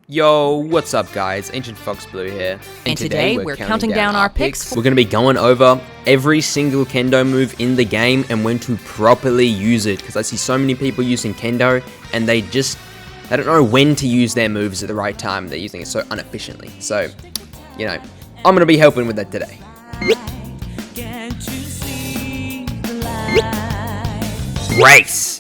Yo, what's up guys? Ancient Fox Blue here. And today we're counting down our picks. We're going to be going over every single kendo move in the game and when to properly use it. Because I see so many people using kendo and they don't know when to use their moves at the right time. They're using it so inefficiently. So, you know, I'm going to be helping with that today.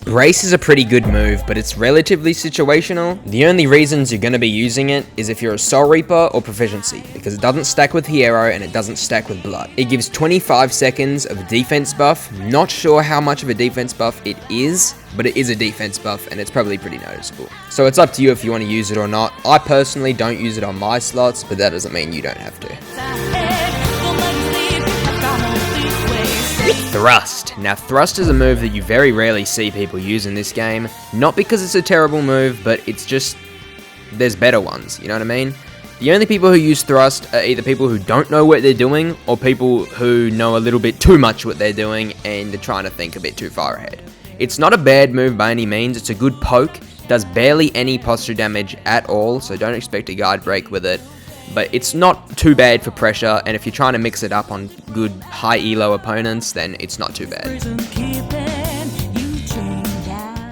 Brace is a pretty good move, but it's relatively situational. The only reasons you're going to be using it is if you're a Soul Reaper or Proficiency, because it doesn't stack with Hero and it doesn't stack with Blood. It gives 25 seconds of defense buff. Not sure how much of a defense buff it is, but it is a defense buff and it's probably pretty noticeable. So it's up to you if you want to use it or not. I personally don't use it on my slots, but that doesn't mean you don't have to. Thrust. Now, Thrust is a move that you very rarely see people use in this game. Not because it's a terrible move, but it's just, there's better ones, you know what I mean? The only people who use Thrust are either people who don't know what they're doing, or people who know a little bit too much what they're doing and are trying to think a bit too far ahead. It's not a bad move by any means, it's a good poke, does barely any posture damage at all, so don't expect a guard break with it. But it's not too bad for pressure, and if you're trying to mix it up on good high elo opponents, then it's not too bad.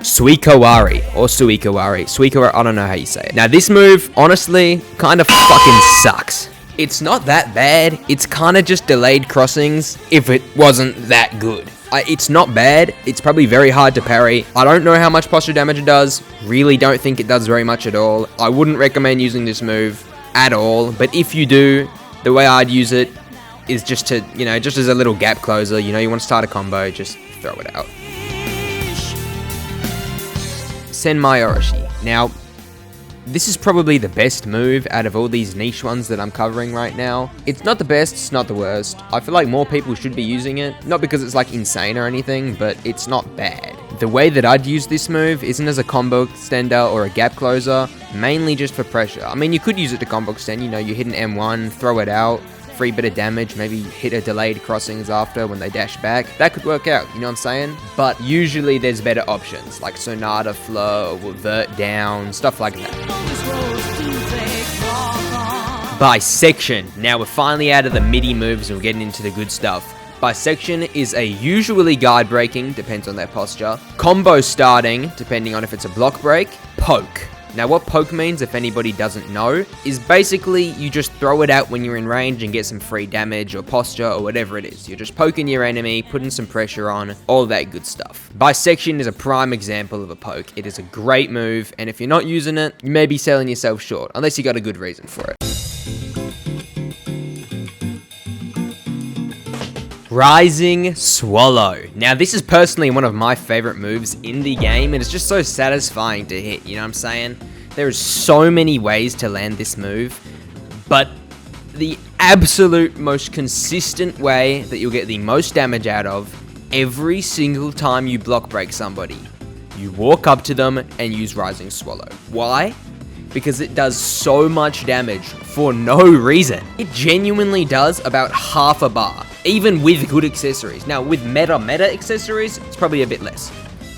Suikawari, or Suikawari, I don't know how you say it. Now this move, honestly, kind of fucking sucks. It's not that bad, it's kind of just delayed crossings if it wasn't that good. It's not bad, it's probably very hard to parry. I don't know how much posture damage it does, really don't think it does very much at all. I wouldn't recommend using this move at all, but if you do, the way I'd use it is just to, you know, just as a little gap closer. You know, you want to start a combo, just throw it out. Senmaioroshi. Now, this is probably the best move out of all these niche ones that I'm covering right now. It's not the best, it's not the worst. I feel like more people should be using it, not because it's like insane or anything, but it's not bad. The way that I'd use this move isn't as a combo extender or a gap closer, mainly just for pressure. I mean, you could use it to combo extend, you know, you hit an M1, throw it out, free bit of damage, maybe hit a delayed crossings after when they dash back. That could work out, you know what I'm saying? But usually there's better options, like Sonata Flow, or Vert Down, stuff like that. Bisection. Now we're finally out of the MIDI moves and we're getting into the good stuff. Bisection is a usually guard breaking, depends on their posture, combo starting, depending on if it's a block break, poke. Now what poke means, if anybody doesn't know, is basically you just throw it out when you're in range and get some free damage or posture or whatever it is. You're just poking your enemy, putting some pressure on, all that good stuff. Bisection is a prime example of a poke. It is a great move, and if you're not using it, you may be selling yourself short, unless you got a good reason for it. Rising Swallow. Now this is personally one of my favorite moves in the game, and it's just so satisfying to hit, you know what I'm saying? There is so many ways to land this move, but the absolute most consistent way that you'll get the most damage out of every single time you block break somebody, you walk up to them and use Rising Swallow. Why? Because it does so much damage for no reason. It genuinely does about half a bar, even with good accessories. Now, with meta accessories, it's probably a bit less.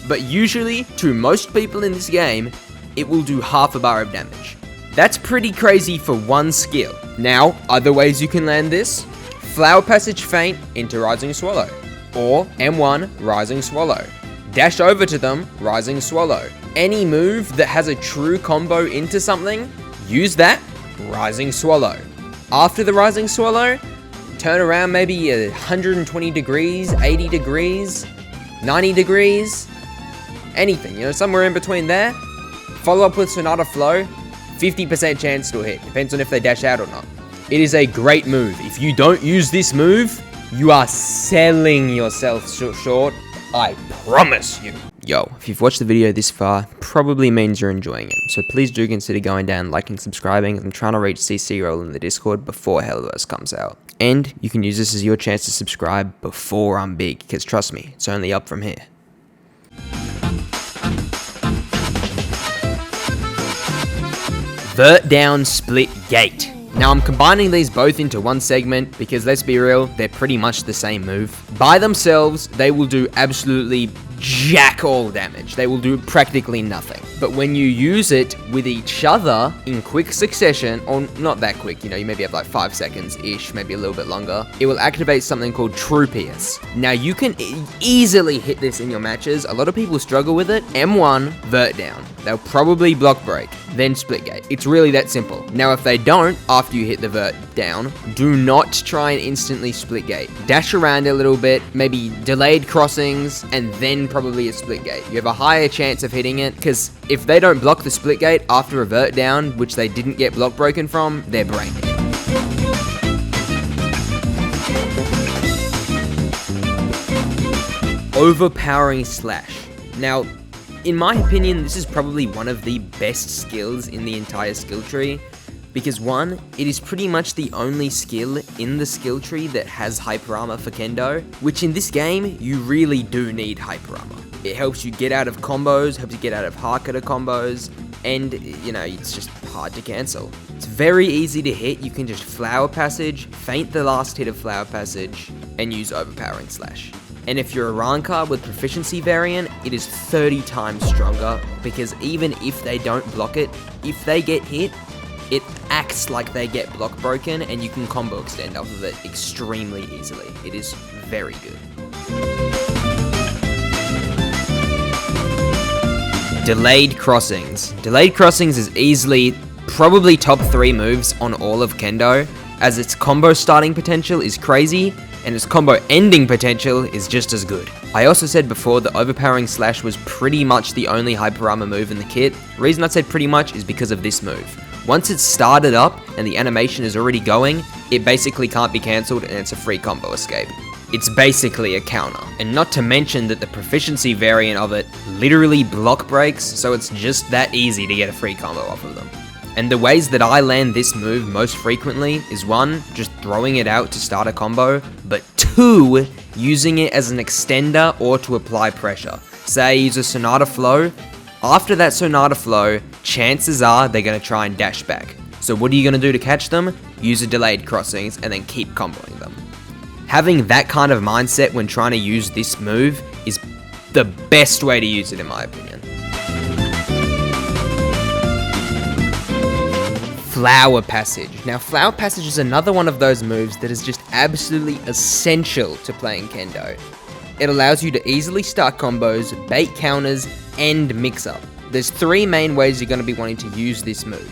But usually, to most people in this game, it will do half a bar of damage. That's pretty crazy for one skill. Now, other ways you can land this: Flower Passage Feint into Rising Swallow, or M1 Rising Swallow. Dash over to them, Rising Swallow. Any move that has a true combo into something, use that, Rising Swallow. After the Rising Swallow, turn around maybe 120 degrees, 80 degrees, 90 degrees, anything, you know, somewhere in between there. Follow up with Sonata Flow, 50% chance to hit, depends on if they dash out or not. It is a great move. If you don't use this move, you are selling yourself short, I promise you. Yo, if you've watched the video this far, probably means you're enjoying it. So please do consider going down, liking, subscribing. I'm trying to reach CC roll in the Discord before Hellverse comes out. And you can use this as your chance to subscribe before I'm big, because trust me, it's only up from here. Vert Down Split Gate. Now I'm combining these both into one segment because let's be real, they're pretty much the same move. By themselves, they will do absolutely jack all damage. They will do practically nothing. But when you use it with each other in quick succession, or not that quick, you maybe have like 5 seconds-ish, maybe a little bit longer, it will activate something called True Pierce. Now you can easily hit this in your matches. A lot of people struggle with it. M1, vert down. They'll probably block break, then split gate. It's really that simple. Now if they don't, after you hit the vert down, do not try and instantly split gate. Dash around a little bit, maybe delayed crossings, and then probably a split gate. You have a higher chance of hitting it, because if they don't block the split gate after a vert down, which they didn't get block broken from, they're brain dead. Overpowering Slash. Now, in my opinion, this is probably one of the best skills in the entire skill tree, because one, it is pretty much the only skill in the skill tree that has hyper armor for Kendo, which in this game, you really do need hyper armor. It helps you get out of combos, helps you get out of Hakuta combos, and, it's just hard to cancel. It's very easy to hit. You can just Flower Passage, feint the last hit of Flower Passage, and use Overpowering Slash. And if you're a Ranka with Proficiency variant, it is 30 times stronger, because even if they don't block it, if they get hit, it acts like they get block broken, and you can combo extend off of it extremely easily. It is very good. Delayed Crossings. Delayed Crossings is easily probably top 3 moves on all of Kendo, as its combo starting potential is crazy, and its combo ending potential is just as good. I also said before that Overpowering Slash was pretty much the only hyper armor move in the kit. The reason I said pretty much is because of this move. Once it's started up and the animation is already going, it basically can't be cancelled and it's a free combo escape. It's basically a counter. And not to mention that the Proficiency variant of it literally block breaks, so it's just that easy to get a free combo off of them. And the ways that I land this move most frequently is 1, just throwing it out to start a combo, but 2, using it as an extender or to apply pressure. Say I use a Sonata Flow. After that Sonata Flow, chances are they're going to try and dash back. So what are you going to do to catch them? Use a Delayed Crossings and then keep comboing them. Having that kind of mindset when trying to use this move is the best way to use it in my opinion. Flower Passage. Now, Flower Passage is another one of those moves that is just absolutely essential to playing Kendo. It allows you to easily start combos, bait counters, and mix up. There's 3 main ways you're going to be wanting to use this move.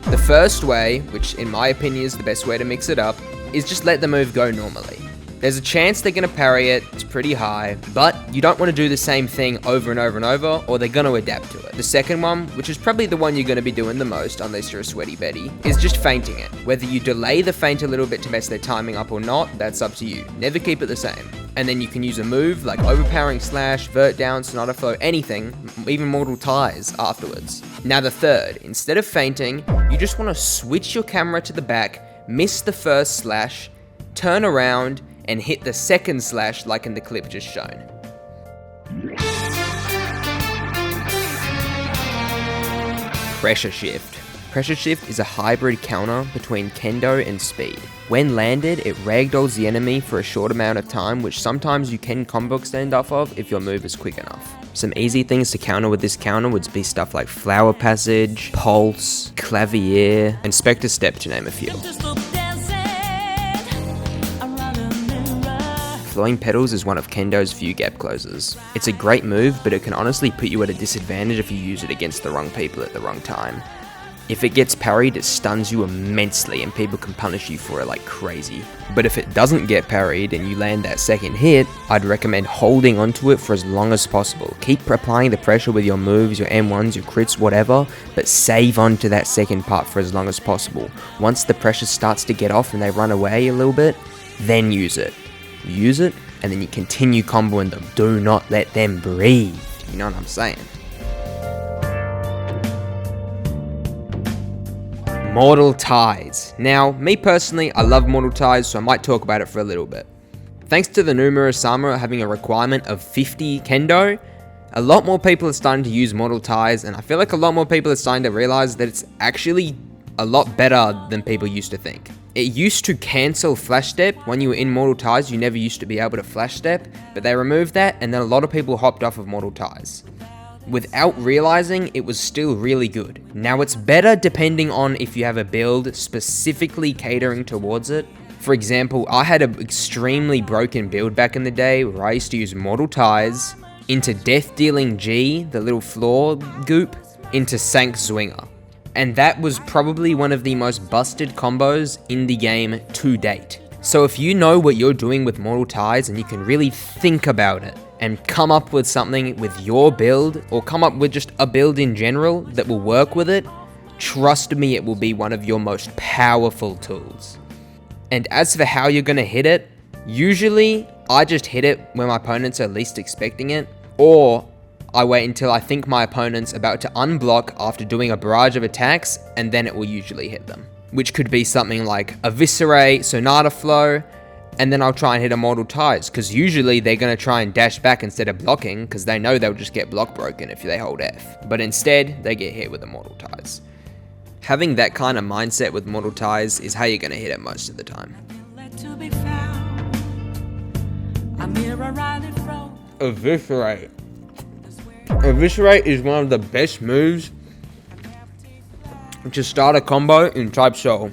The first way, which in my opinion is the best way to mix it up, is just let the move go normally. There's a chance they're going to parry it, it's pretty high, but you don't want to do the same thing over and over and over, or they're going to adapt to it. The second one, which is probably the one you're going to be doing the most, unless you're a sweaty Betty, is just feinting it. Whether you delay the feint a little bit to mess their timing up or not, that's up to you. Never keep it the same. And then you can use a move like Overpowering Slash, Vert Down, Sonata Flow, anything, even Mortal Ties afterwards. Now the third, instead of feinting, you just want to switch your camera to the back, miss the first slash, turn around, and hit the second slash like in the clip just shown. Pressure Shift. Pressure Shift is a hybrid counter between Kendo and Speed. When landed, it ragdolls the enemy for a short amount of time, which sometimes you can combo extend off of if your move is quick enough. Some easy things to counter with this counter would be stuff like Flower Passage, Pulse, Clavier, and Spectre Step to name a few. Flowing Petals is one of Kendo's few gap closers. It's a great move, but it can honestly put you at a disadvantage if you use it against the wrong people at the wrong time. If it gets parried, it stuns you immensely and people can punish you for it like crazy. But if it doesn't get parried and you land that second hit, I'd recommend holding onto it for as long as possible. Keep applying the pressure with your moves, your M1s, your crits, whatever, but save onto that second part for as long as possible. Once the pressure starts to get off and they run away a little bit, then use it. Use it, and then you continue comboing them. Do not let them breathe. You know what I'm saying? Mortal Ties. Now, me personally, I love Mortal Ties, so I might talk about it for a little bit. Thanks to the Numera Sama having a requirement of 50 Kendo, a lot more people are starting to use Mortal Ties, and I feel like a lot more people are starting to realize that it's actually a lot better than people used to think. It used to cancel flash step. When you were in Mortal Ties, you never used to be able to flash step, but they removed that, and then a lot of people hopped off of Mortal Ties. Without realizing, it was still really good. Now it's better depending on if you have a build specifically catering towards it. For example, I had an extremely broken build back in the day where I used to use Mortal Ties into Death Dealing G, the little floor goop, into Sank Zwinger. And that was probably one of the most busted combos in the game to date. So if you know what you're doing with Mortal Ties and you can really think about it and come up with something with your build, or come up with just a build in general that will work with it, trust me, it will be one of your most powerful tools. And as for how you're going to hit it, usually I just hit it when my opponents are least expecting it, or I wait until I think my opponent's about to unblock after doing a barrage of attacks, and then it will usually hit them. Which could be something like Eviscerate, Sonata Flow, and then I'll try and hit a Mortal Ties, because usually they're going to try and dash back instead of blocking, because they know they'll just get block broken if they hold F. But instead, they get hit with a Mortal Ties. Having that kind of mindset with Mortal Ties is how you're going to hit it most of the time. Eviscerate. Eviscerate is one of the best moves to start a combo in Type Soul.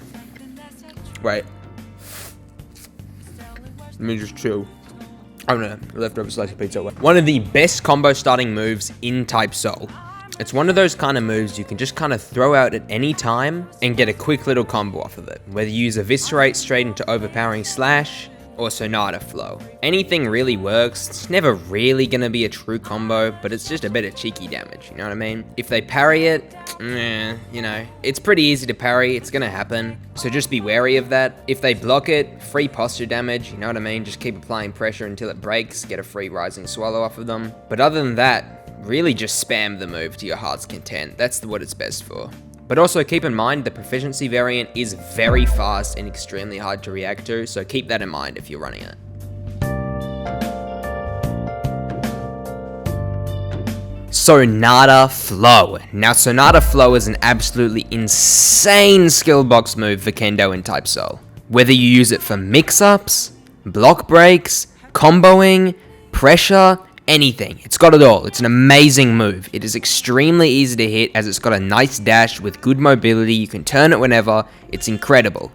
Wait. Let me just chill. Oh no, leftover slice of pizza. One of the best combo starting moves in Type Soul. It's one of those kind of moves you can just kind of throw out at any time and get a quick little combo off of it. Whether you use Eviscerate straight into Overpowering Slash, or Sonata Flow. Anything really works. It's never really gonna be a true combo, but it's just a bit of cheeky damage, you know what I mean? If they parry it, you know, it's pretty easy to parry, it's gonna happen, so just be wary of that. If they block it, free posture damage, you know what I mean? Just keep applying pressure until it breaks, get a free Rising Swallow off of them. But other than that, really just spam the move to your heart's content. That's what it's best for. But also keep in mind the proficiency variant is very fast and extremely hard to react to, so keep that in mind if you're running it. Sonata Flow. Now Sonata Flow is an absolutely insane skill box move for Kendo in Type Soul. Whether you use it for mix-ups, block breaks, comboing, pressure, anything. It's got it all. It's an amazing move. It is extremely easy to hit as it's got a nice dash with good mobility. You can turn it whenever. It's incredible.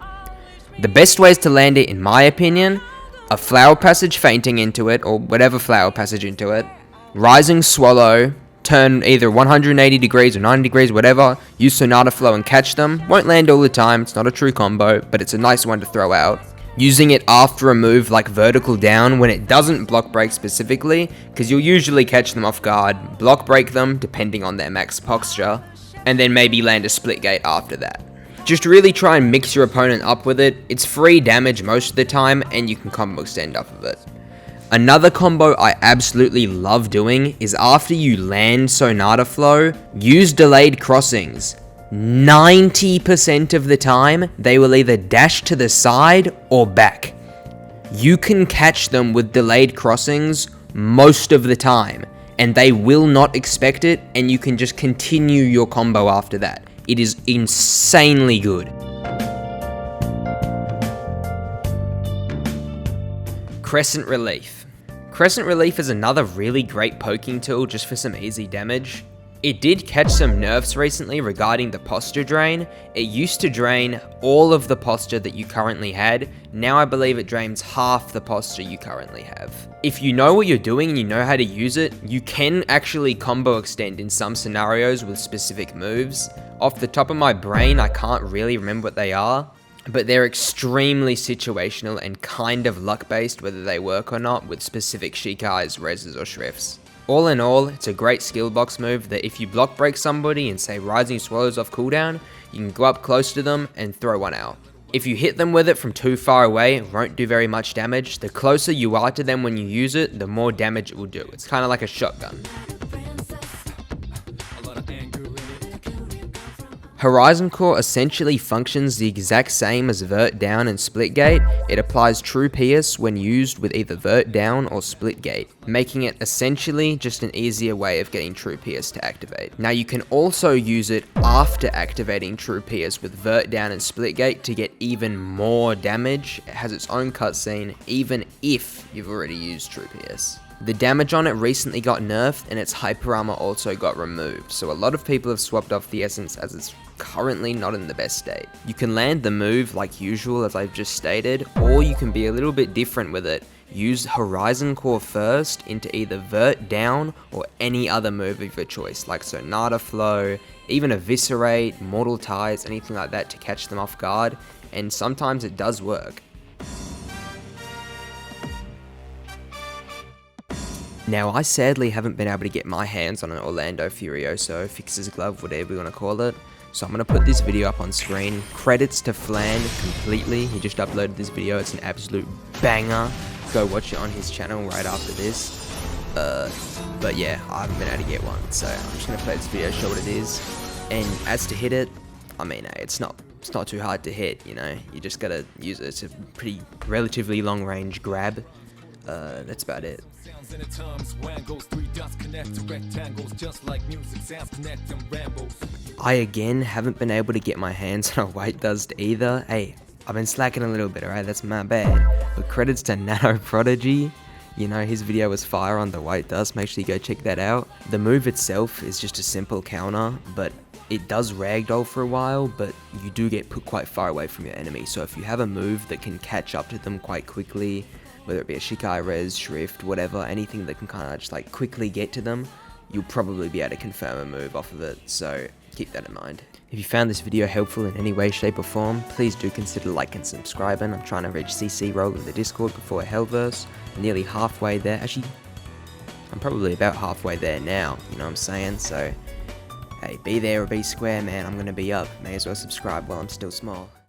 The best ways to land it, in my opinion, a Flower Passage fainting into it, or whatever Flower Passage into it, Rising Swallow, turn either 180 degrees or 90 degrees, whatever, use Sonata Flow and catch them. Won't land all the time. It's not a true combo, but it's a nice one to throw out. Using it after a move like vertical down when it doesn't block break specifically, because you'll usually catch them off guard, block break them depending on their max posture, and then maybe land a split gate after that. Just really try and mix your opponent up with it. It's free damage most of the time, and you can combo extend off of it. Another combo I absolutely love doing is after you land Sonata Flow, use delayed crossings. 90% of the time, they will either dash to the side or back. You can catch them with delayed crossings most of the time, and they will not expect it, and you can just continue your combo after that. It is insanely good. Crescent Relief. Crescent Relief is another really great poking tool just for some easy damage. It did catch some nerfs recently regarding the posture drain. It used to drain all of the posture that you currently had. Now I believe it drains half the posture you currently have. If you know what you're doing and you know how to use it, you can actually combo extend in some scenarios with specific moves. Off the top of my brain, I can't really remember what they are, but they're extremely situational and kind of luck-based whether they work or not with specific Shikai's, Reses, or Shrifts. All in all, it's a great skill box move that if you block break somebody and say Rising Swallows off cooldown, you can go up close to them and throw one out. If you hit them with it from too far away, it won't do very much damage. The closer you are to them when you use it, the more damage it will do. It's kind of like a shotgun. Horizon Core essentially functions the exact same as Vert Down and Split Gate. It applies True Pierce when used with either Vert Down or Split Gate, making it essentially just an easier way of getting True Pierce to activate. Now you can also use it after activating True Pierce with Vert Down and Split Gate to get even more damage. It has its own cutscene even if you've already used True Pierce. The damage on it recently got nerfed and its hyper armor also got removed, so a lot of people have swapped off the essence as it's currently not in the best state. You can land the move like usual as I've just stated, or you can be a little bit different with it. Use Horizon Core first into either Vert Down or any other move of your choice, like Sonata Flow, even Eviscerate, Mortal Ties, anything like that to catch them off guard, and sometimes it does work. Now, I sadly haven't been able to get my hands on an Orlando Furioso, Fixer's Glove, whatever you want to call it. So I'm going to put this video up on screen. Credits to Flan completely. He just uploaded this video. It's an absolute banger. Go watch it on his channel right after this. But yeah, I haven't been able to get one. So I'm just going to play this video, show what it is. And as to hit it, I mean, it's not too hard to hit, you know. You just got to use it. It's a pretty relatively long range grab. That's about it. I again haven't been able to get my hands on a white dust either. Hey, I've been slacking a little bit, alright, that's my bad. But credits to Nano Prodigy. You know, his video was fire on the white dust, make sure you go check that out. The move itself is just a simple counter, but it does ragdoll for a while, but you do get put quite far away from your enemy. So if you have a move that can catch up to them quite quickly, whether it be a Shikai Res, Shrift, whatever, anything that can kind of just like quickly get to them, you'll probably be able to confirm a move off of it, so keep that in mind. If you found this video helpful in any way, shape or form, please do consider liking and subscribing. I'm trying to reach CC role in the Discord before Hellverse. I'm nearly halfway there. Actually, I'm probably about halfway there now, you know what I'm saying? So, hey, be there or be square, man. I'm going to be up. May as well subscribe while I'm still small.